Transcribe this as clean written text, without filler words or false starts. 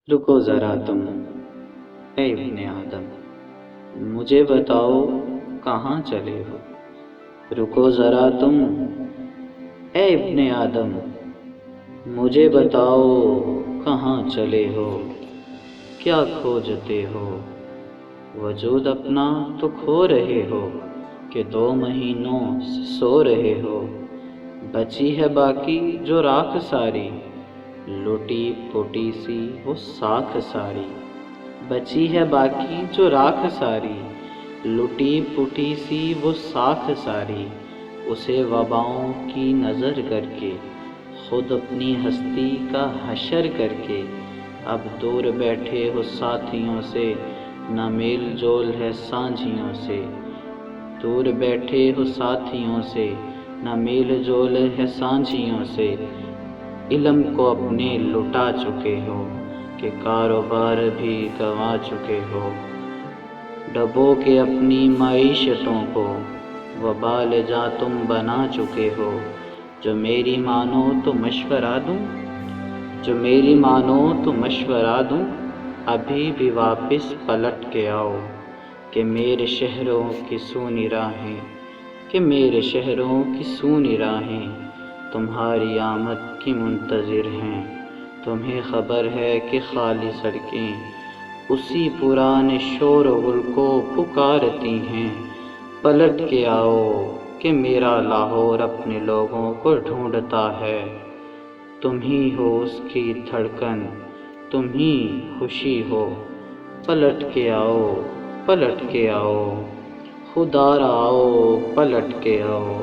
رکو ذرا تم، اے ابن آدم، مجھے بتاؤ کہاں چلے ہو۔ رکو ذرا تم، اے ابن آدم، مجھے بتاؤ کہاں چلے ہو۔ کیا کھوجتے ہو، وجود اپنا تو کھو رہے ہو کہ 2 مہینوں سے سو رہے ہو۔ بچی ہے باقی جو راکھ ساری، لٹی پٹی سی وہ ساکھ ساری۔ بچی ہے باقی جو راکھ ساری، لٹی پٹی سی وہ ساکھ ساری۔ اسے وباؤں کی نذر کر کے، خود اپنی ہستی کا حشر کر کے، اب دور بیٹھے ہو ساتھیوں سے، نہ میل جول ہے سانجھیوں سے۔ دور بیٹھے ہو ساتھیوں سے، نہ میل جول ہے سانجھیوں سے۔ علم کو اپنے لٹا چکے ہو کہ کاروبار بھی گنوا چکے ہو۔ ڈبو کے اپنی معیشتوں کو وبال جاں تم بنا چکے ہو۔ جو میری مانو تو مشورہ دوں، جو میری مانو تو مشورہ دوں، ابھی بھی واپس پلٹ کے آؤ کہ میرے شہروں کی سونی راہیں، کہ میرے شہروں کی سونی راہیں تمہاری آمد کی منتظر ہیں۔ تمہیں خبر ہے کہ خالی سڑکیں اسی پرانے شور و غل کو پکارتی ہیں۔ پلٹ کے آؤ کہ میرا لاہور اپنے لوگوں کو ڈھونڈتا ہے۔ تم ہی ہو اس کی دھڑکن، تم ہی خوشی ہو۔ پلٹ کے آؤ، پلٹ کے آؤ، خدا را آؤ، پلٹ کے آؤ۔